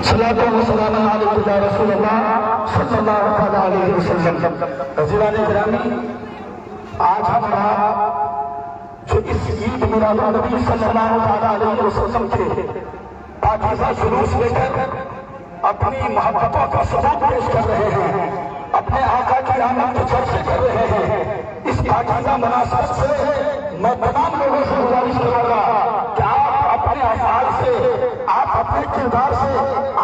صلاۃ و سلام علیک یا رسول اللہ صلی اللہ علیہ وسلم۔ عزیزان گرامی، آج ہمارا جو اس عید میلاد النبی صلی اللہ علیہ وسلم کے پاکیزہ جلوس لے کر اپنی محبتوں کا ثبوت پیش کر رہے ہیں، اپنے آقا کی آمد کے چرچے کر رہے ہیں، اس پاکیزہ مناسبت سے میں تمام لوگوں سے گزارش کروں گا کہ آپ اپنے افعال سے، آپ اپنے کردار سے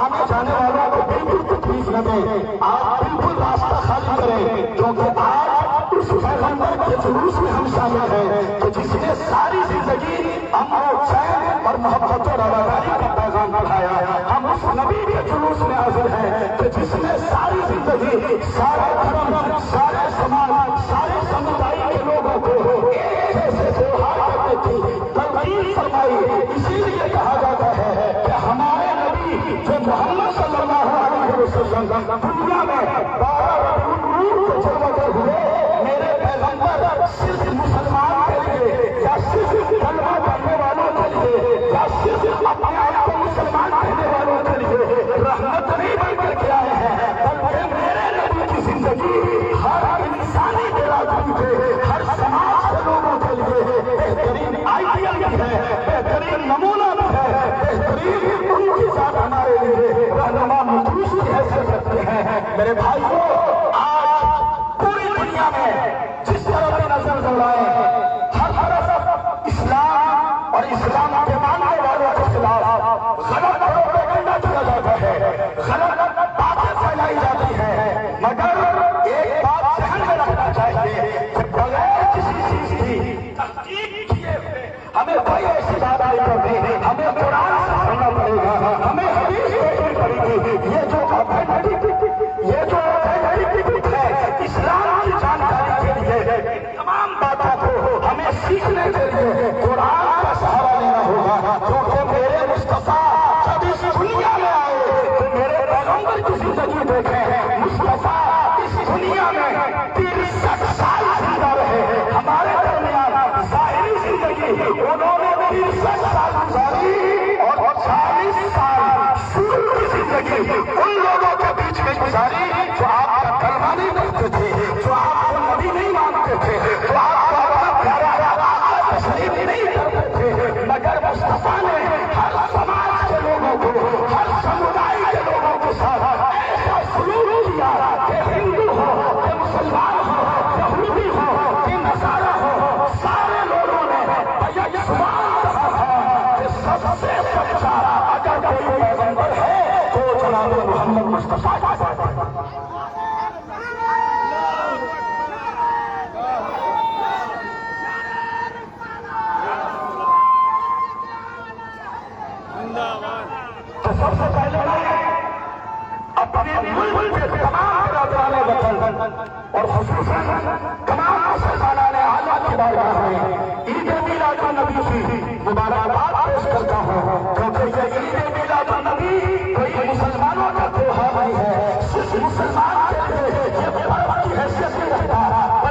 آنے جانے والوں کو بالکل تکلیف نہ دیں، آپ بالکل راستہ خالی کریں، کیونکہ آج اس پیغمبر کے جلوس میں ہم شامل ہیں کہ جس نے ساری زندگی امن و چین اور محبت و رواداری کا پیغام بڑھایا۔ ہم اس نبی کے جلوس میں حاضر ہیں کہ جس نے ساری زندگی، سارا دھرم، سارے سماج، سارے سمدائی کے لوگوں کو ایک جیسے تیوہار کرنے کی تلقین فرمائی۔ اسی لیے کہا جاتا ہے کہ ہمارے نبی جو محمد صلی اللہ علیہ وسلم دنیا میں 12 ربیع الاول کو جلوے ہوئے، میرے پیغمبر صرف مسلمان کے لیے یا صرف کلمہ پڑھنے والوں کے لیے یا صرف اپنے آپ کو مسلمان کہنے والوں کے لیے رحمت نہیں بن کر کے آئے ہیں، بلکہ میرے نبی کی زندگی ہر انسانی برادری کے، ہر سماج کے لوگوں کے لیے بہترین آئیڈیل بھی ہے، بہترین نمونہ بھی ہے، بہترین ان کی ذات ہمارے لیے رہنما مخصوص کی حیثیت رکھتے ہیں۔ میرے بھائیوں، آج پوری دنیا میں جس طرح کی نظر دوڑائیں، ہر طرف اسلام اور اسلام کے ماننے والوں کے خلاف غلط پروپیگنڈا کیا جاتا ہے، غلط باتیں پھیلائی جاتی ہیں، مگر ایک بات ذہن میں رکھنا چاہیے کہ بغیر کسی چیز کی تحقیق کیے ہوئے ہمیں کوئی ایسی بات نہیں کرنی، ہمیں قرآن سے پڑھنا پڑے گا، ہمیں حدیث دیکھنی پڑے گی۔ یہ جو ہے اسلام کی جانکاری کے لیے تمام باتوں کو ہمیں سیکھنے کے لیے قرآن کا سہارا لینا ہوگا، کیونکہ میرے مصطفیٰ جب اس دنیا میں آئے تو میرے پیغمبر کی زندگی دیکھیں، مصطفیٰ اس دنیا میں 63 سال زندہ رہے، ہمارے درمیان ظاہری زندگی انہوں نے 63 سال گزاری اور 40 سال سور کی زندگی ان لوگوں کے بیچ میں گزاری جو آپ کا کلمہ نہیں پڑھتے تھے، جو آپ کو نبی نہیں مانتے تھے، جو آپ کو اپنا پیارا آقا تسلیم نہیں کرتے تھے، مگر مصطفیٰ نے ہر سماج کے لوگوں کو، ہر سمدائی کے لوگوں کے ساتھ ایسا سلوک کیا کہ ہندو ہو، کہ مسلمان ہو، یہودی ہو، کہ نصارہ ہو، سارے لوگوں نے بیک سوال کہا تھا کہ سب سے سچا اگر کوئی پیغمبر ہے تو جناب محمد مصطفیٰ ہے۔ تو سب سے پہلے اپنے ملک کے تمام برادران وطن اور خصوصاً تمام مسلمانان عالم کی بارگاہ میں عید میلاد النبی کی مبارکباد پیش کرتا ہوں، کیونکہ یہ عید میلاد النبی کوئی مسلمانوں کا تیوہار نہیں ہے، صرف مسلمان کے لیے یہ پرو کی حیثیت نہیں رکھتا،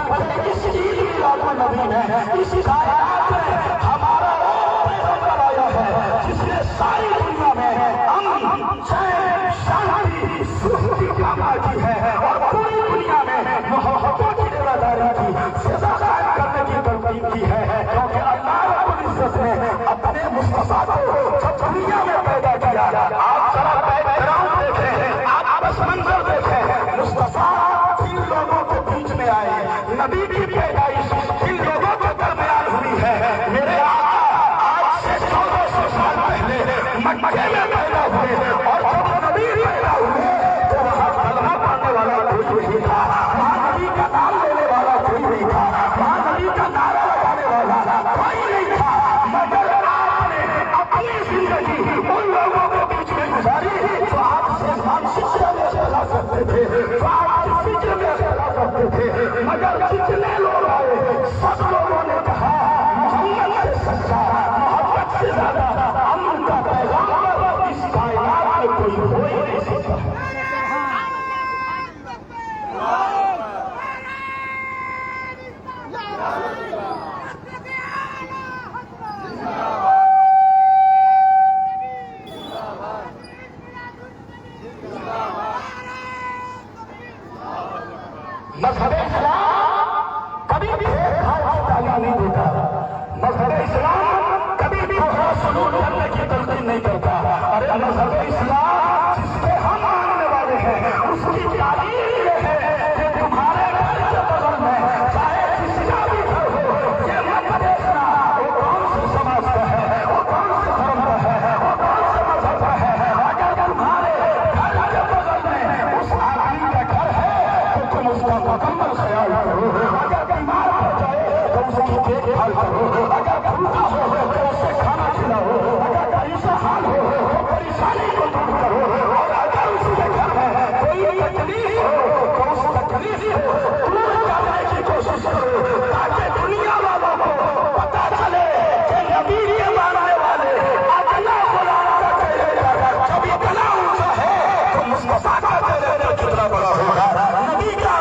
بلکہ اس عید میلاد النبی میں اس کائنات میں ہمارا وہ پیغمبر آیا ہے جس نے ساری دنیا میں امن، چین، شانتی، سکون کی کاما کی ہے اور پوری دنیا میں محبتوں کی رواداری کی فضا قائم کرنے کی تلقین کی ہے، کیونکہ اللہ رب العزت نے اپنے مصطفیٰ کو جب دنیا میں پیدا کیا، آپ ذرا بیک گراؤنڈ دیکھیں، آپ پس منظر دیکھیں، مصطفیٰ جن لوگوں کے بیچ میں آئے، نبی کی پیدائش جن لوگوں کے درمیان ہوئی ہے، میرے آقا آج سے 1400 سال پہلے مکے میں پیدا ہوئے، اور جب نبی پیدا ہوئے تو وہاں کلمہ پڑھنے والا کوئی نہیں تھا، وہاں نبی کا نام لینے والا کوئی نہیں تھا، وہاں نبی کا نعرہ لگانے والا کوئی نہیں تھا، مگر آپ نے اپنی زندگی ان لوگوں کے بیچ میں گزاری جو آپ سے مانشیہ میں اختلاف کرتے تھے، جو آپ کی فکر میں اختلاف کرتے تھے، مگر جتنے لوگ مذہب اسلام کبھی بھی تعلیم نہیں دیتا، مذہب اسلام کبھی بھی سلوک کرنے کی تلقین نہیں کرتا۔ ارے مذہب اسلام جس کے ہم ماننے والے ہیں اس کی تعلیم یہ ہے کہ تمہارے گھر کے بغل میں چاہے کسی کا بھی گھر ہو، یہ مت دیکھنا وہ کون سے سماج کا ہے، وہ کون سے دھرم کا ہے، وہ کون سے مذہب کا ہے۔ اگر تمہارے گھر کے بغل میں اس آدمی کا گھر ہے تو تم اس کا مکمل خیال کرو، اگر بیمار ہو جائے تو اس کی دیکھ بھال کرو، اگر بھوکا ہو تو اسے کھانا کھلاؤ، اگر پریشان حال ہو تو پریشانی کو دور کرو، اور اگر اس کے گھر میں کوئی تکلیف ہو تو اس تکلیف کو دور کرنے کی کوشش کرو، تاکہ دنیا والوں کو پتا چلے کہ نبی کے ماننے والے ادنا غلام کا چہرے پر جب اتنا اونچا ہے تو مصطفیٰ کا چہرے پر کتنا بڑا ہوگا، نبی کا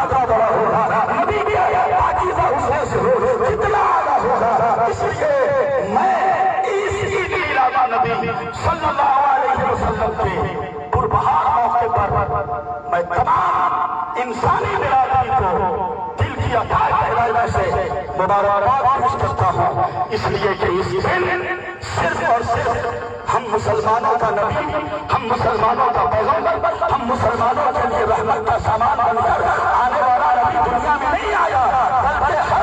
کتنا بڑا ہوگا، نبی کی پاکیزہ حسن سے کتنا اعلیٰ ہوگا۔ اس لیے میں اس عید میلاد نبی صلی اللہ علیہ وسلم کے پربہار موقع پر میں تمام انسانی برادری کو دل کی عطا گہرائی سے مبارکباد پیش کرتا ہوں، اس لیے کہ اس دن صرف اور صرف ہم مسلمانوں کا نبی، ہم مسلمانوں کا پیغمبر، ہم مسلمانوں کے لیے رحمت کا سامان بن کر آنے والا نبی دنیا میں نہیں آیا، بلکہ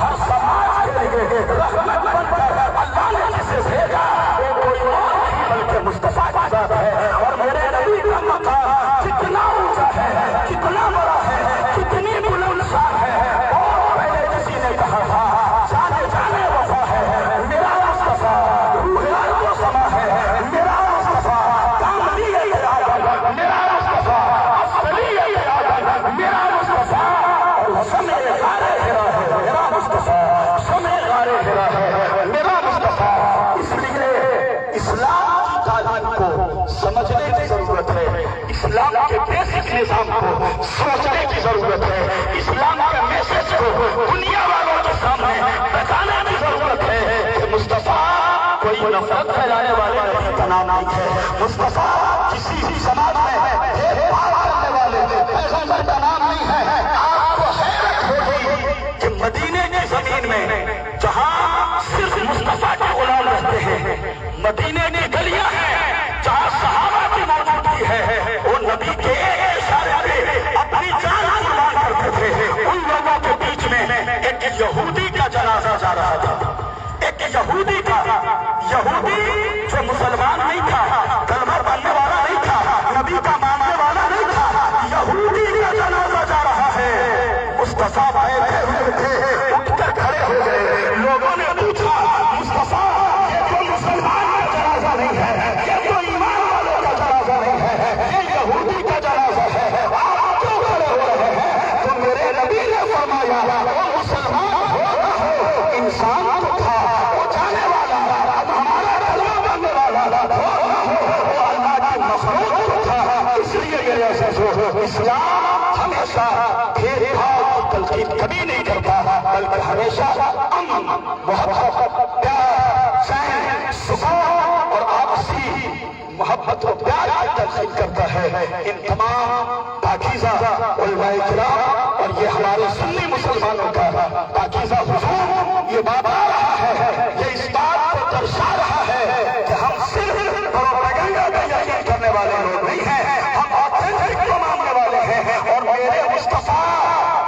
ہر سماج کے لیے رحمت بن کر اللہ نے جسے بھیجا وہ کوئی اور نہیں بلکہ مصطفیٰ کی ذات ہے۔ اور میرے نبی کا مقام کتنا اونچا ہے، کتنا بڑا ہے، کتنی بلند شان ہے۔ اور پہلے کسی نے کہا تھا جانے جانے وفا ہے میرا مصطفیٰ، روح و سما ہے میرا مصطفیٰ، کاملی ہے میرا مصطفیٰ، اصلی ہے میرا مصطفیٰ، اور سمے غارِ حرا ہے میرا مصطفیٰ، سمے غارِ حرا ہے میرا مصطفیٰ۔ اس لیے اسلام کی تعلیم کو سمجھنے کی ضرورت ہے، اسلام کے بیسک نظام کو سمجھنے کی ضرورت ہے، اسلام کے میسج کو دنیا والوں کے سامنے بتانے کی ضرورت ہے کہ مصطفیٰ کوئی نفرت پھیلانے والے نبی کا نام نہیں ہے، مصطفیٰ کسی بھی سماج میں بھید بھاؤ کرنے والے پیغمبر کا نام نہیں ہے۔ آپ کو حیرت ہوگی کہ مدینے کی زمین میں جہاں صرف مصطفیٰ کے غلام رہتے ہیں، مدینے کی گلیاں ہیں جہاں صحابہ کی موجودگی ہے، وہ نبی کے اشارے پہ اپنی جان قربان کرتے تھے۔ ان لوگوں کے بیچ میں ایک یہودی کا جنازہ جا رہا تھا، ایک یہودی کا، یہودی جو مسلمان نہیں تھا، کلمہ پڑھنے والا نہیں تھا، نبی کا ماننے والا نہیں تھا، یہودی کا جنازہ جا رہا ہے۔ مصطفیٰ بیٹھے ہوئے تھے، اٹھ کر کھڑے ہو گئے، لوگوں نے پوچھا مصطفیٰ یہ تو مسلمان کا جنازہ نہیں ہے، یہ تو ایمان والوں کا جنازہ نہیں ہے، یہ یہودی کا جنازہ ہے، آپ کیوں کھڑے ہو رہے ہیں؟ تو میرے نبی نے فرمایا وہ مسلمان ہوتا ہو انسان تو تھا، وہ جانے والا اب ہمارا کلمہ بننے والا وہ اللہ کی مخلوق تو تھا۔ اس لیے میرے عزیزو اسلام ہمیشہ بھید بھاؤ کی تلقین کبھی نہیں کرتا، بلکہ ہمیشہ امن، محبت، پیار، چین، سکون اور آپسی محبت و پیار کی تلقین کرتا ہے۔ ان تمام پاکیزہ علماء کرام اور یہ ہمارے سنی مسلمانوں کا پاکیزہ حضور یہ بات آ رہا ہے، یہ اس بات کو درشا رہا ہے کہ ہم صرف پروپیگنڈا کا یقین کرنے والے لوگ نہیں ہیں، ہم آتھینٹک کو ماننے والے ہیں۔ اور میرے مصطفیٰ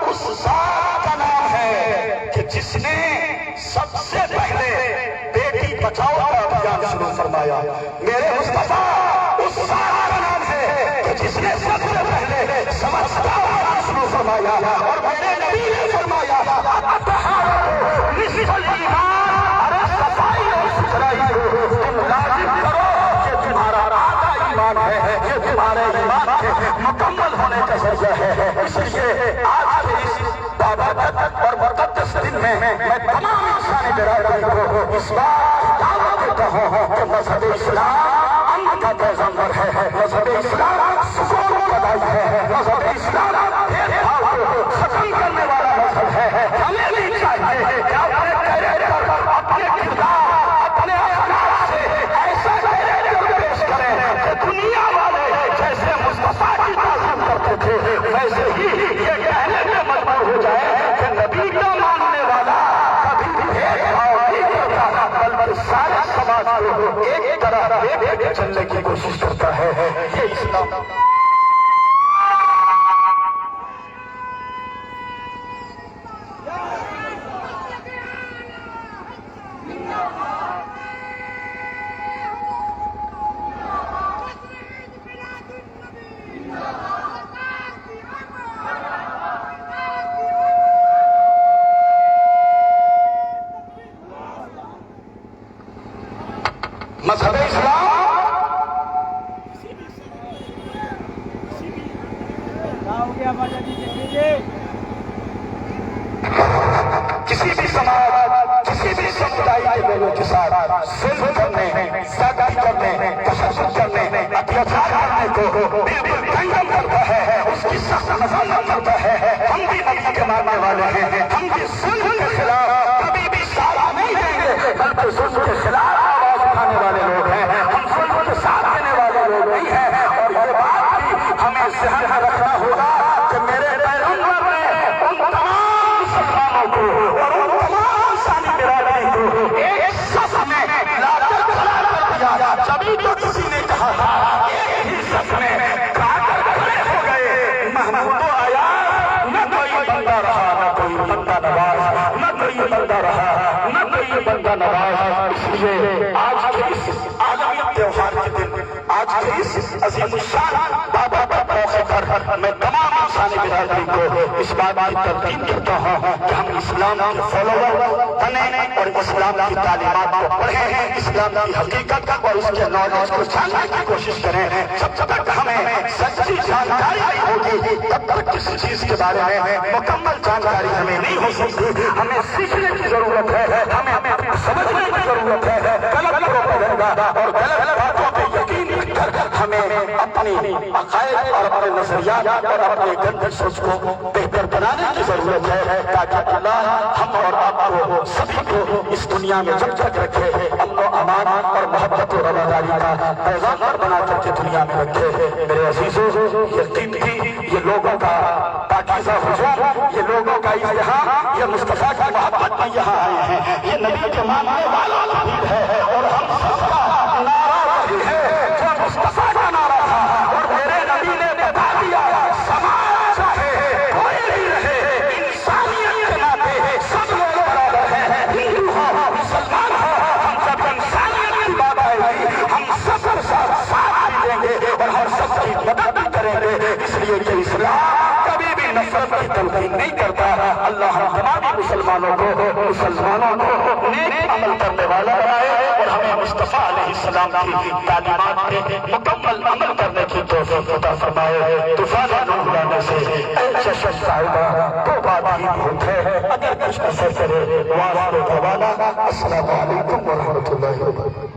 اس ذات کا نام ہے کہ جس نے سب سے پہلے بیٹی بچاؤ کا ابھیان شروع فرمایا، میرے مصطفیٰ اس ذات کا نام ہے کہ جس نے سب سے پہلے سمجھتا کا ابھیان شروع فرمایا، اور میرے نبی نے فرمایا الطہارۃ نصف الایمان، ارے صفائی اور ستھرائی کو تم لازم کرو کہ تمہارا آدھا ایمان ہے، یہ تمہارے ایمان کے مکمل ہونے کا ذریعہ ہے۔ اس لیے آج کے اس بابرکت اور مقدس دن میں میں تمام انسانی برادری کو اس بات کی دعوت دیتا ہوں کہ مذہب اسلام امن کا پیغمبر ہے، مذہب اسلام سکون کا دائی ہے، مذہب اسلام بھید بھاؤ کو ختم کرنے والا مذہب ہے۔ ہمیں بھی چاہیے کہ اپنے کیریکٹر، اپنے کردار، اپنے اخلاق سے ایسا کیریکٹر پیش کریں کہ دنیا والے جیسے مصطفیٰ کی تعظیم کرتے تھے ویسے ہی یہ کہنے دیکھ کے چلنے کی کوشش کرتا ہے. یہ اسلام. مذہب اسلام کسی بھی سماج، کسی بھی سمدائی کے لوگوں کے ساتھ ظلم کرنے، زیادتی کرنے، تشدد کرنے، اتیاچار کرنے کو بالکل کنڈم کرتا ہے، اس کی سخت مذمت کرتا ہے. ہم بھی نبی کے ماننے والے ہیں، ہم بھی ظلم کے خلاف کبھی بھی ساتھ نہیں دیں گے، بلکہ ظلم کے خلاف آواز اٹھانے والے لوگ ہیں. ہم ظلم کے ساتھ دینے والے لوگ نہیں ہیں. اور یہ بات بھی ہمیں ذہن میں رکھنا ہوگا کہ میرے پیغمبر نے ان تمام مسلمانوں کو اور ان تمام ثانی برادری کو ایک صف میں لا کر کھڑا کر دیا. جبھی تو کسی نے کہا تھا ایک ہی صف میں لا کر کھڑے ہو گئے. محمود آیا، نہ کوئی بندہ رہا، نہ کوئی بندہ نواز، نہ کوئی بندہ رہا، نہ کوئی بندہ نواز. اس لیے آج کے اس عالمی تہوار کے دن، آج کے اس عظیم الشان بابا موقع پر میں تمام انسانی برادری کو اس بات کی تلقین کرتا ہوں کہ ہم اسلام کے فالوور بنیں اور اسلام کی تعلیمات کو پڑھیں، اسلام کی حقیقت اور اس کے نالج کو جاننے کی کوشش کریں. جب تک ہمیں سچی جانکاری نہیں ہوگی تب تک کسی چیز کے بارے میں مکمل جانکاری ہمیں نہیں ہو سکتی. ہمیں سیکھنے کی ضرورت ہے، ہمیں سمجھنے کی ضرورت ہے. غلط پروپیگنڈا اور غلط باتوں پہ یقین رکھ کر ہمیں اپنی عقائد اور اپنے نظریات اور اپنے گندی سوچ کو بہتر بنانے کی ضرورت ہے تاکہ اللہ ہم اور آپ کو سبھی کو اس دنیا میں جب تک رکھے امن و امان اور محبت و رواداری کا پیغام بنا کر کے دنیا میں رکھے. میرے عزیزوں، یہ قیمتی، یہ لوگوں کا پاکیزہ ہجوم، یہ لوگوں کا ازدحام، یہ مصطفیٰ کی محبت میں یہاں آئے ہیں، یہ نبی کے ماننے والوں کا دین ہے اور ہم سب کا نعرہ وہی ہے جو مصطفیٰ کا نعرہ تھا. اور میرے نبی نے بتا دیا سماج چاہے کوئی نہیں رہے، انسانیت کے ناطے سب لوگ برابر ہیں. ہندو ہو، مسلمان ہو، ہم جب انسانیت کی بات آئے گی ہم سب کے ساتھ ساتھ بھی دیں گے اور ہم سب کی مدد بھی کریں گے. اس لیے کہ اسلام کبھی بھی نفرت کی تلقین نہیں کرتا. اللہ ہم تمام مسلمانوں کو نیک عمل کرنے والا بنائے اور ہمیں مصطفیٰ علیہ السلام کی تعلیمات پہ مکمل عمل کرنے کی توفیق عطا فرمائے. طوفان نوح لانے سے اے چشم صاحبہ تو بات ہی بہت ہے، اگر کچھ اثر کرے وآخر دعوانا السلام علیکم ورحمۃ اللہ وبرکاتہ.